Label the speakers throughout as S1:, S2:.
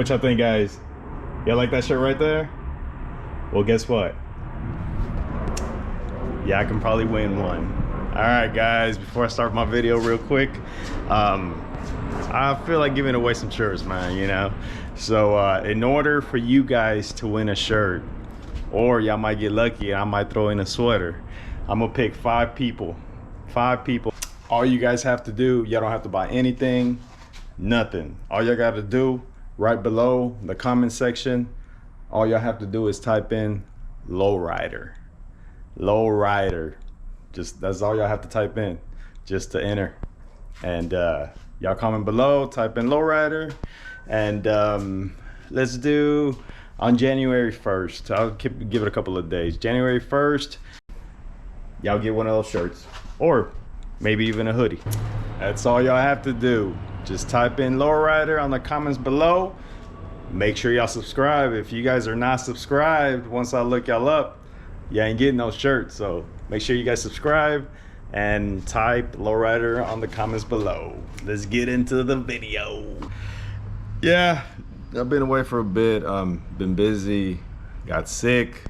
S1: What y'all think, guys? Y'all like that shirt right there? Well, guess what? Yeah, I can probably win one. All right, guys, before I start my video real quick, I feel like giving away some shirts, man, you know? So in order for you guys to win a shirt, or y'all might get lucky, I might throw in a sweater, I'm gonna pick 5 people. 5 people. All you guys have to do, y'all don't have to buy anything, nothing. All y'all gotta do, right below the comment section, all y'all have to do is type in lowrider. Lowrider. Just, that's all y'all have to type in, just to enter. And y'all comment below, type in lowrider, and let's do on January 1st. I'll give it a couple of days. January 1st, y'all get one of those shirts, or maybe even a hoodie. That's all y'all have to do. Just type in lowrider on the comments below. Make sure y'all subscribe. If you guys are not subscribed, once I look y'all up, you ain't getting no shirts. So make sure you guys subscribe and type lowrider on the comments below. Let's get into the video. Yeah, I've been away for a bit. Been busy, got sick.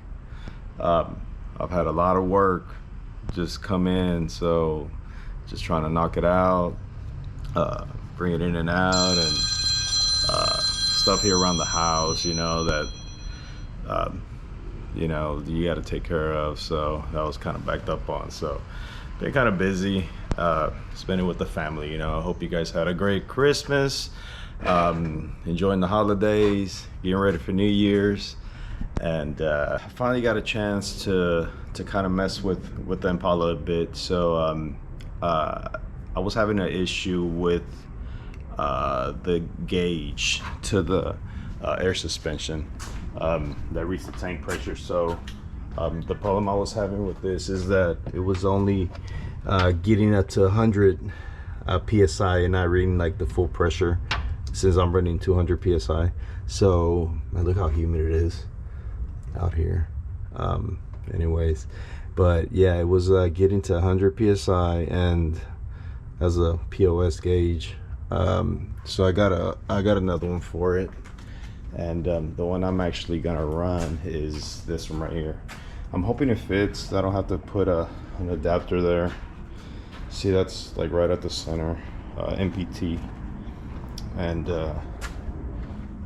S1: I've had a lot of work just come in, so just trying to knock it out, bring it in and out, and stuff here around the house, you know, that you know, you got to take care of. So that was kind of backed up on. So been kind of busy, spending with the family, you know. I hope you guys had a great Christmas, enjoying the holidays, getting ready for New Year's. And I finally got a chance to kind of mess with the Impala a bit. So I was having an issue with the gauge to the air suspension that reached the tank pressure. So the problem I was having with this is that it was only getting up to 100 psi and not reading like the full pressure, since I'm running 200 psi. So look how humid it is out here. Anyways, but yeah, it was getting to 100 psi and as a POS gauge. So I got another one for it, and the one I'm actually gonna run is this one right here. I'm hoping it fits. I don't have to put an adapter there. See, that's like right at the center, MPT and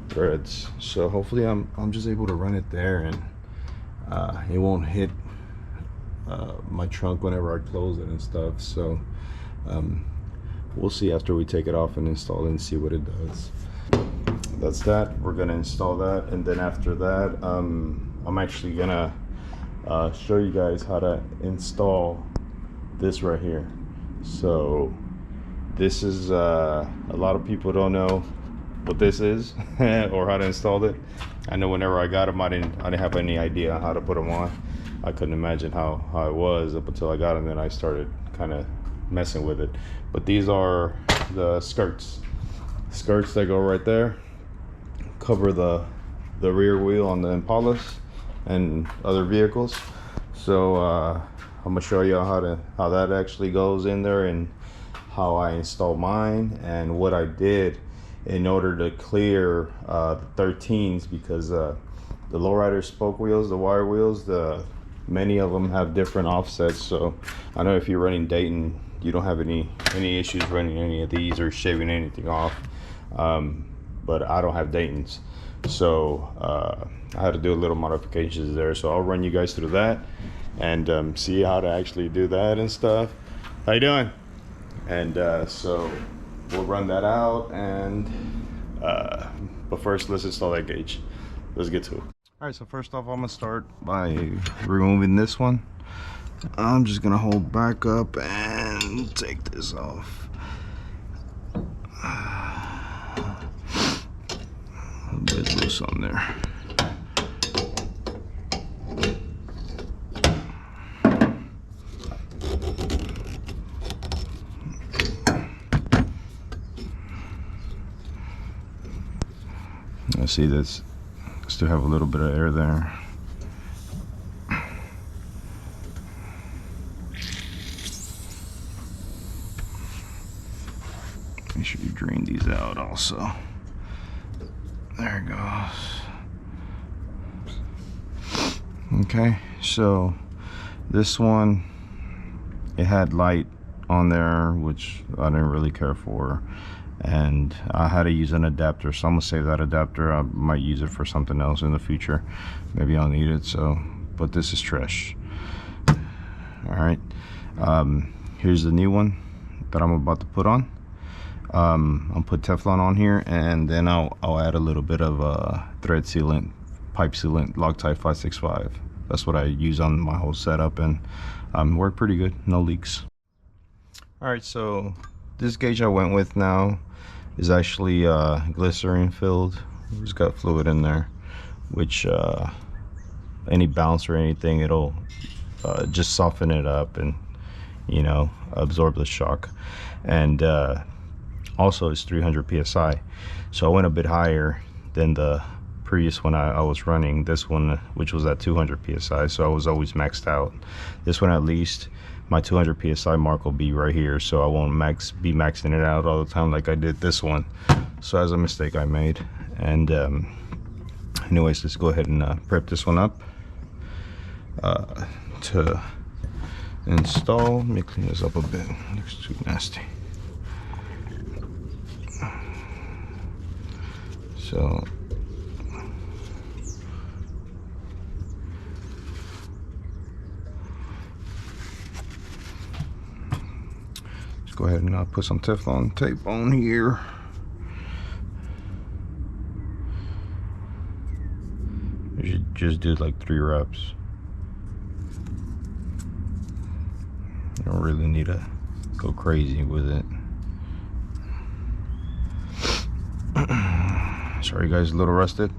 S1: threads. So hopefully I'm just able to run it there, and it won't hit my trunk whenever I close it and stuff. So we'll see after we take it off and install it and see what it does. That's that. We're gonna install that, and then after that, I'm actually gonna show you guys how to install this right here. So this is a lot of people don't know what this is or how to install it. I know whenever I got them, I didn't have any idea how to put them on. I couldn't imagine how it was up until I got them, and then I started kind of messing with it. But these are the skirts that go right there, cover the rear wheel on the Impalas and other vehicles. So I'm gonna show you how that actually goes in there, and how I installed mine, and what I did in order to clear the 13s, because the lowrider spoke wheels, the wire wheels, many of them have different offsets. So I know if you're running Dayton, you don't have any issues running any of these or shaving anything off, but I don't have Dayton's, so I had to do a little modifications there. So I'll run you guys through that and see how to actually do that and stuff. How you doing? And so we'll run that out, and but first let's install that gauge. Let's get to it. All right, so first off, I'm gonna start by removing this one. I'm just gonna hold back up and take this off. A bit loose on there. I see this still have a little bit of air there. Make sure you drain these out also. There it goes. Okay, so this one, it had light on there, which I didn't really care for, and I had to use an adapter, so I'm gonna save that adapter. I might use it for something else in the future. Maybe I'll need it. So, but this is trash. All right, here's the new one that I'm about to put on. I'll put Teflon on here, and then I'll add a little bit of thread sealant, pipe sealant, Loctite 565. That's what I use on my whole setup, and worked pretty good, no leaks. All right, so this gauge I went with now is actually glycerin filled. It's got fluid in there, which any bounce or anything, it'll just soften it up and, you know, absorb the shock. And also it's 300 psi, so I went a bit higher than the previous one I was running. This one, which was at 200 psi, so I was always maxed out. This one, at least my 200 psi mark will be right here, so I won't be maxing it out all the time like I did this one. So that's a mistake I made. And anyways, let's go ahead and prep this one up to install. Let me clean this up a bit, it looks too nasty. So let's go ahead and put some Teflon tape on here. You should just do like 3 reps. You don't really need to go crazy with it. Sorry guys, a little rusted.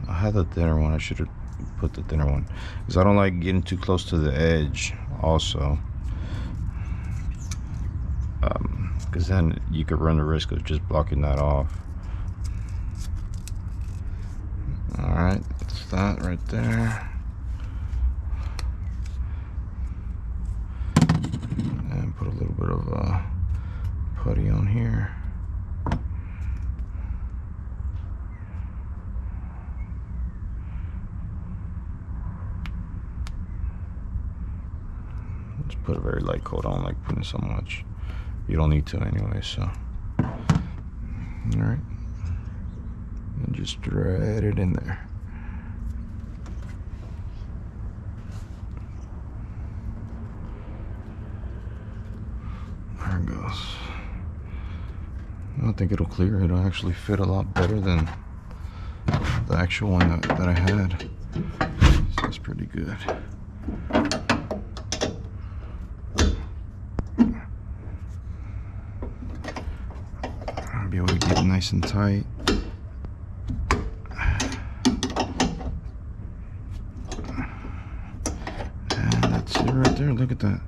S1: I had the thinner one. I should have put the thinner one, because I don't like getting too close to the edge also, because then you could run the risk of just blocking that off. All right, that's that right there. And put a little bit of putty on here. Just put a very light coat on, like putting so much. You don't need to anyway, so. All right. And just thread it in there. There it goes. I don't think it'll clear. It'll actually fit a lot better than the actual one that I had. So that's pretty good. I'll be able to get it nice and tight. And that's it right there. Look at that.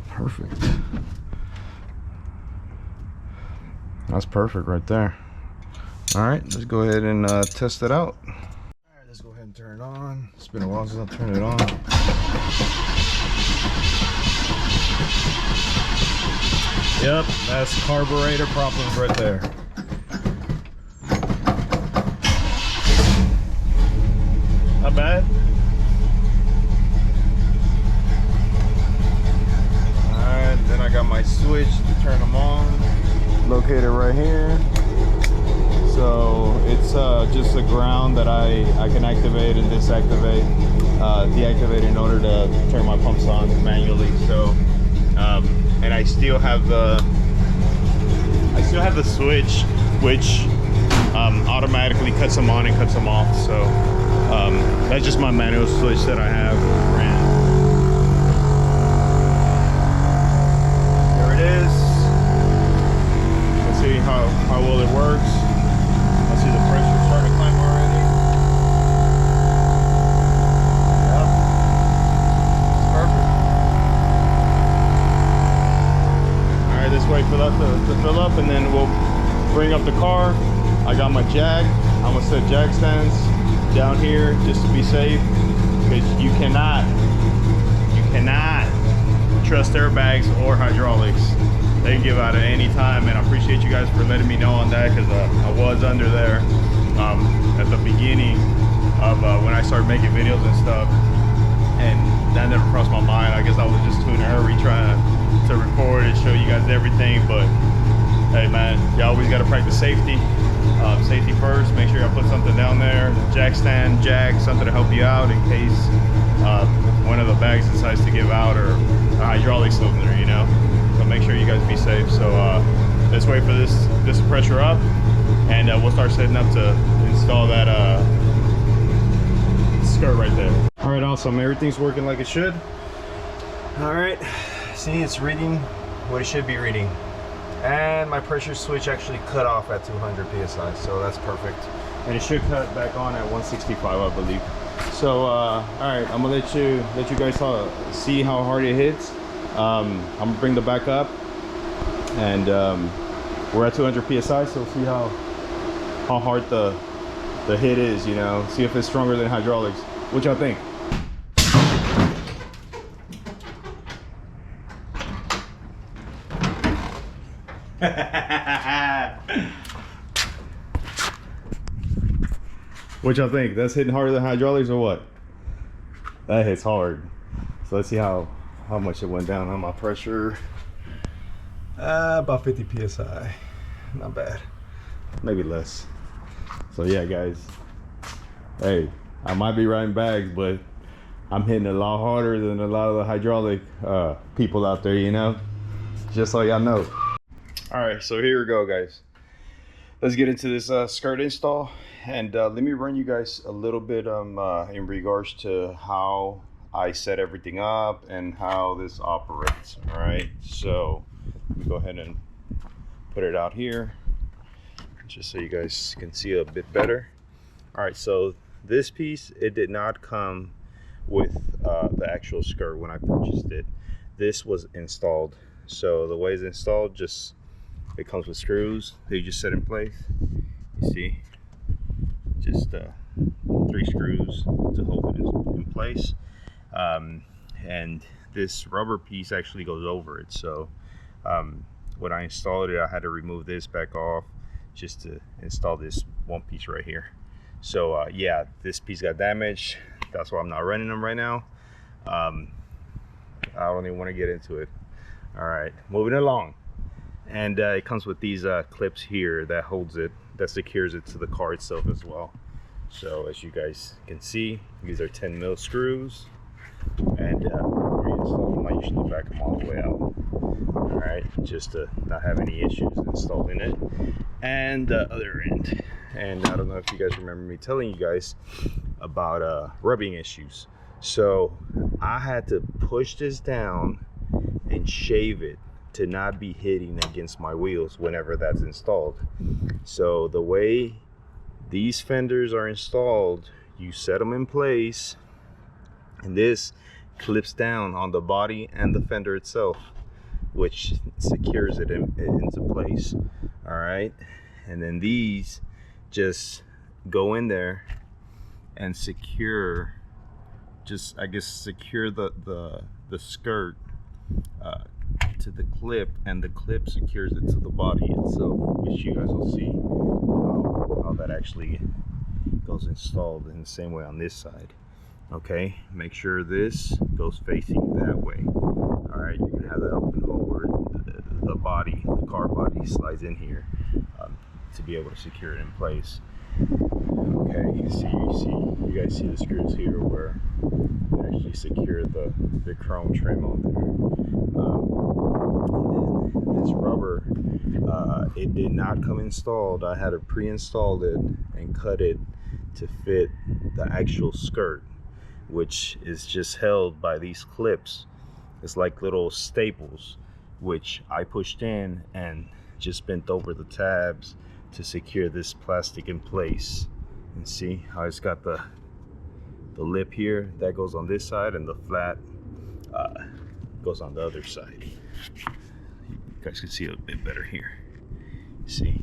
S1: Perfect. That's perfect right there. All right, let's go ahead and test it out. All right, let's go ahead and turn it on. It's been a while since I turned it on. Yep, that's carburetor problems right there. Not bad. Alright, then I got my switch to turn them on, located right here. So it's just a ground that I can activate and deactivate in order to turn my pumps on manually. So and I still have the switch, which automatically cuts them on and cuts them off. So that's just my manual switch that I have ran. There it is. Let's see how well it works. I see the pressure starting to climb already. Yep, it's perfect. All right, let's wait for that to fill up, and then we'll bring up the car. I got my jack. I'm gonna set jack stands down here just to be safe, because you cannot trust airbags or hydraulics. they can give out at any time, and I appreciate you guys for letting me know on that, because I was under there at the beginning of when I started making videos and stuff, and that never crossed my mind. I guess I was just too in a hurry trying to record and show you guys everything, but hey man, you always got to practice safety. Safety first. Make sure you put something down there, jack stand, jack, something to help you out in case one of the bags decides to give out, or a hydraulic cylinder, you know. So make sure you guys be safe. So let's wait for this to pressure up, and we'll start setting up to install that skirt right there. All right, awesome. Everything's working like it should. All right, see, it's reading what it should be reading. And my pressure switch actually cut off at 200 psi, so that's perfect. And it should cut back on at 165, I believe. So all right, I'm gonna let you guys see how hard it hits. I'm gonna bring the back up, and we're at 200 psi, so see how hard the hit is, you know. See if it's stronger than hydraulics. What y'all think? What y'all think? That's hitting harder than hydraulics or what? That hits hard. So let's see how much it went down on my pressure. About 50 psi. Not bad. Maybe less. So yeah, guys. Hey, I might be riding bags, but I'm hitting a lot harder than a lot of the hydraulic people out there, you know? Just so y'all know. All right, so here we go, guys. Let's get into this skirt install, and let me run you guys a little bit in regards to how I set everything up and how this operates. All right, so let me go ahead and put it out here just so you guys can see a bit better. All right, so this piece, it did not come with the actual skirt when I purchased it. This was installed. So the way it's installed, just it comes with screws. They just set in place. You see, just 3 screws to hold it in place. And this rubber piece actually goes over it. So when I installed it, I had to remove this back off just to install this one piece right here. So yeah, this piece got damaged. That's why I'm not running them right now. I don't even want to get into it. All right, moving along. And it comes with these clips here that holds it, that secures it to the car itself as well. So as you guys can see, these are 10 mil screws, and before you install them, I usually back them all the way out. All right, just to not have any issues installing it. And the other end, and I don't know if you guys remember me telling you guys about rubbing issues. So I had to push this down and shave it to not be hitting against my wheels whenever that's installed. So the way these fenders are installed, you set them in place, and this clips down on the body and the fender itself, which secures it into place. All right, and then these just go in there and secure, just I guess secure the skirt to the clip, and the clip secures it to the body itself, which you guys will see how that actually goes installed in the same way on this side. Okay, make sure this goes facing that way. All right, you can have that open hole where the body, the car body, slides in here to be able to secure it in place. Okay, you guys see the screws here where they actually secure the chrome trim on there. And then this rubber, it did not come installed. I had to pre-install it and cut it to fit the actual skirt, which is just held by these clips. It's like little staples, which I pushed in and just bent over the tabs to secure this plastic in place. And see how it's got the lip here that goes on this side, and the flat goes on the other side. You guys can see it a bit better here. See,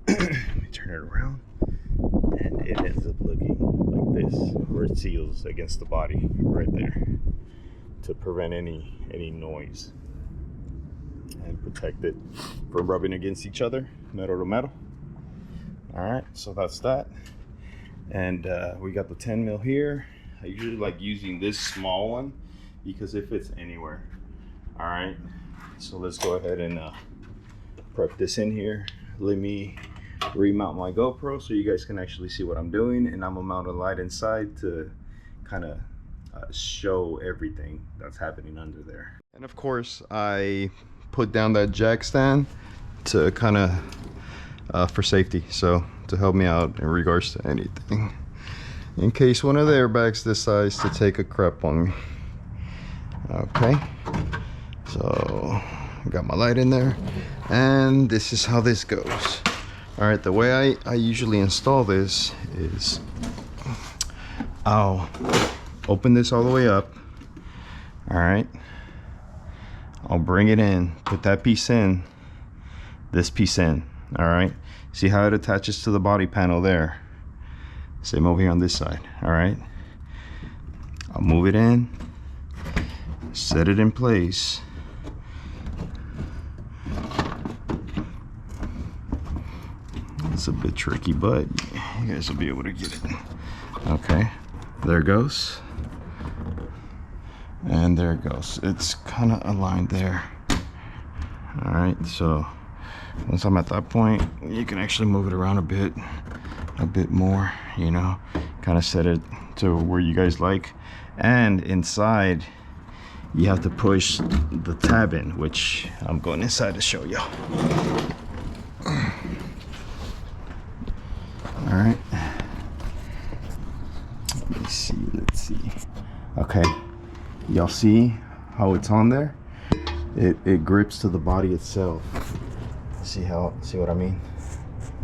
S1: let me turn it around, and it ends up looking like this, where it seals against the body right there to prevent any noise. and protect it from rubbing against each other, metal to metal. All right, so that's that. And we got the 10 mil here. I usually like using this small one because it fits anywhere. All right, so let's go ahead and prep this in here. Let me remount my GoPro so you guys can actually see what I'm doing, and I'm gonna mount a light inside to kind of show everything that's happening under there. And of course, I put down that jack stand to kind of for safety, so to help me out in regards to anything, in case one of the airbags decides to take a crap on me. Okay, so I got my light in there, and this is how this goes. All right, the way I usually install this is I'll open this all the way up. All right, I'll bring it in, put that piece in, this piece in. All right, see how it attaches to the body panel there? Same over here on this side. All right, I'll move it in, set it in place. It's a bit tricky, but you guys will be able to get it. Okay, there it goes. And there it goes. It's kind of aligned there. All right, so once I'm at that point, you can actually move it around a bit more, you know, kind of set it to where you guys like. And inside, you have to push the tab in, which I'm going inside to show you. All right, let's see. Okay, y'all see how it's on there? It grips to the body itself. See what I mean?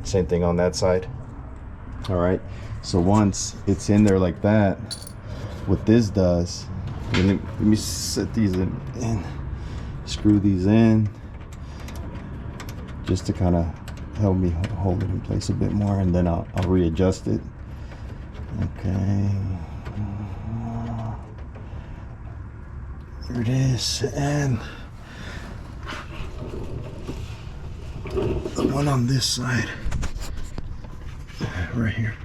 S1: Same thing on that side. All right, so once it's in there like that, what this does, let me set these in, screw these in, just to kind of help me hold it in place a bit more, and then I'll readjust it. Okay, there it is. And the one on this side right here.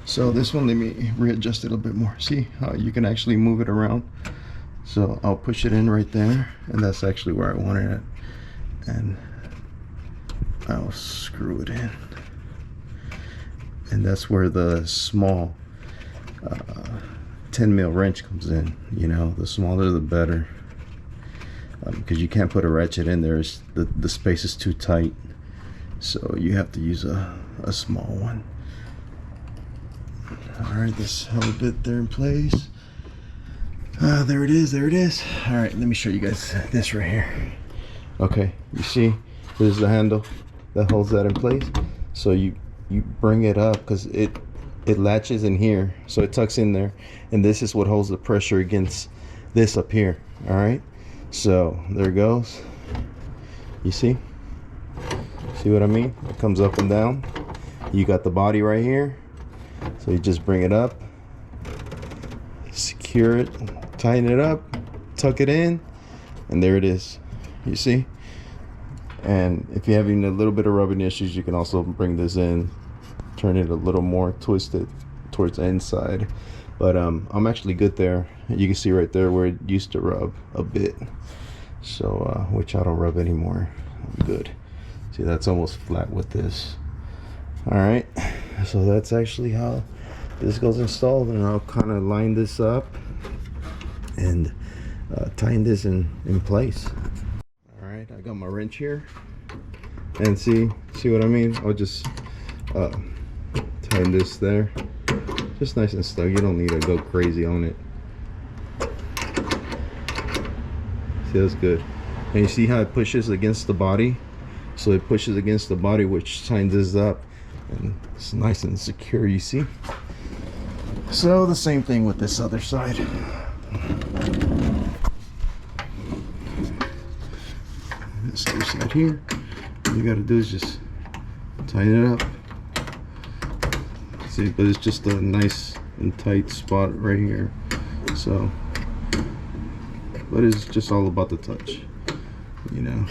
S1: So this one, let me readjust it a bit more. See how you can actually move it around? So I'll push it in right there, and that's actually where I wanted it, and I'll screw it in, and that's where the small 10 mil wrench comes in. You know, the smaller the better, because you can't put a ratchet in there. The space is too tight, so you have to use a small one. All right, this held it there in place. There it is. All right, let me show you guys this right here. Okay, you see, there's the handle that holds that in place. So you bring it up, because it latches in here, so it tucks in there, and this is what holds the pressure against this up here. All right, so there it goes. You see what I mean? It comes up and down. You got the body right here, so you just bring it up, secure it, tighten it up, tuck it in, and there it is. You see? And if you're having a little bit of rubbing issues, you can also bring this in, turn it a little more twisted towards the inside. But I'm actually good there. You can see right there where it used to rub a bit, so which I don't rub anymore. I'm good. See, that's almost flat with this. All right, so that's actually how this goes installed, and I'll kind of line this up and tighten this in place. All right, I got my wrench here, and see what I mean? I'll just tighten this there, just nice and snug. You don't need to go crazy on it. See, that's good. And you see how it pushes against the body? So it pushes against the body, which tightens this up, and it's nice and secure, you see? So the same thing with this other side. This other side here, all you gotta do is just tighten it up. See, but it's just a nice and tight spot right here. So, but it's just all about the touch, you know.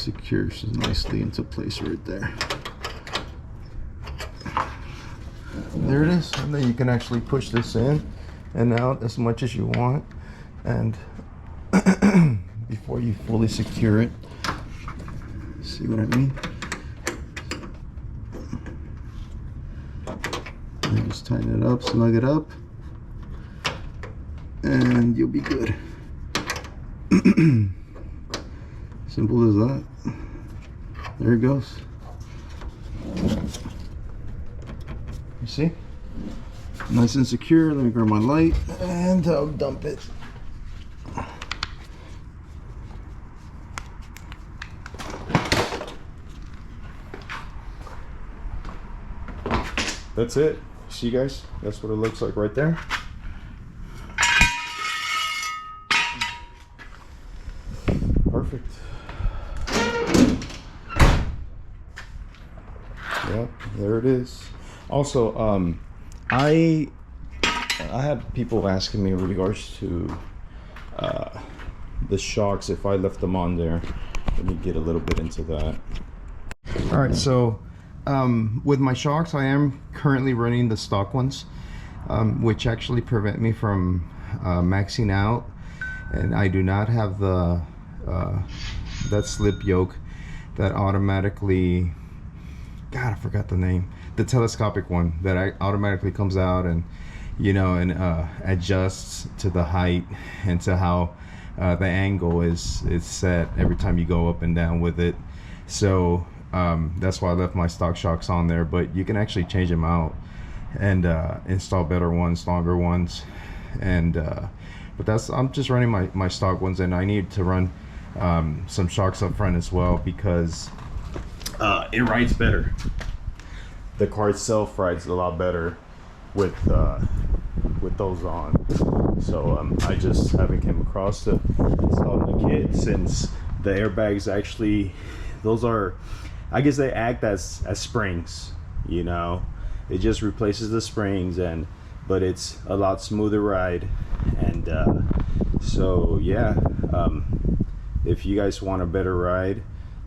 S1: secures nicely into place right there. There it is, and then you can actually push this in and out as much as you want, and before you fully secure it, see what I mean? And just tighten it up, snug it up, and you'll be good. Simple as that. There it goes. You see? Nice and secure. Let me grab my light and I'll dump it. That's it. See, guys? That's what it looks like right there. Perfect. Yep, there it is. Also, I had people asking me in regards to the shocks, if I left them on there. Let me get a little bit into that. All right, so with my shocks, I am currently running the stock ones, which actually prevent me from maxing out, and I do not have the that slip yoke that automatically, God, I forgot the name, the telescopic one that automatically comes out and, you know, and adjusts to the height and to how the angle is set every time you go up and down with it. So that's why I left my stock shocks on there, but you can actually change them out and install better ones, longer ones. And but I'm just running my stock ones, and I need to run some shocks up front as well, because it rides better. The car itself rides a lot better with those on. So I just haven't came across to installing the kit, since the airbags actually, those are, I guess they act as springs, you know. It just replaces the springs, but it's a lot smoother ride. And so yeah, if you guys want a better ride,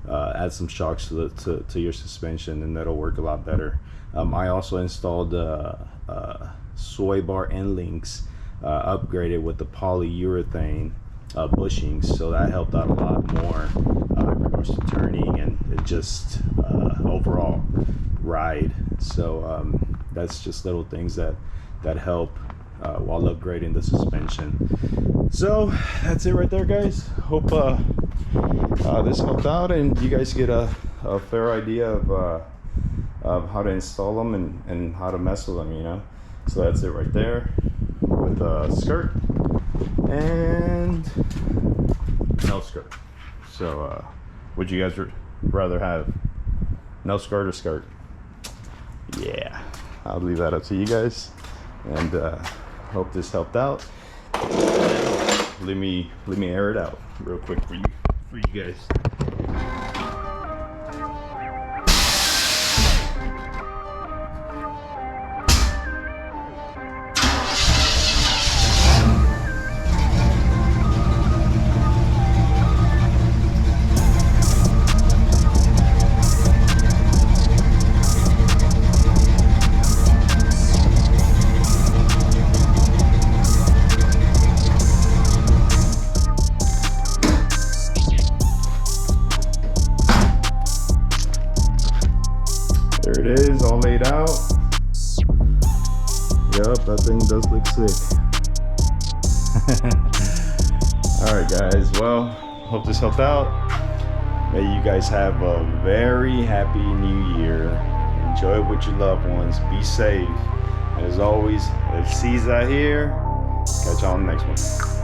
S1: add some shocks to your suspension, and that'll work a lot better. I also installed sway bar end links, upgraded with the polyurethane bushings, so that helped out a lot more in regards to turning and it just overall ride. So that's just little things that help while upgrading the suspension. So that's it right there, guys. Hope this helped out and you guys get a fair idea of how to install them and how to mess with them, you know. So that's it right there with a skirt and no skirt. So would you guys rather have no skirt or skirt? Yeah, I'll leave that up to you guys, and hope this helped out. Let me air it out real quick for you guys. There it is, all laid out. Yup, that thing does look sick. Alright guys, well, hope this helped out. May you guys have a very happy new year. Enjoy it with your loved ones. Be safe. And as always, let's seize out here. Catch y'all on the next one.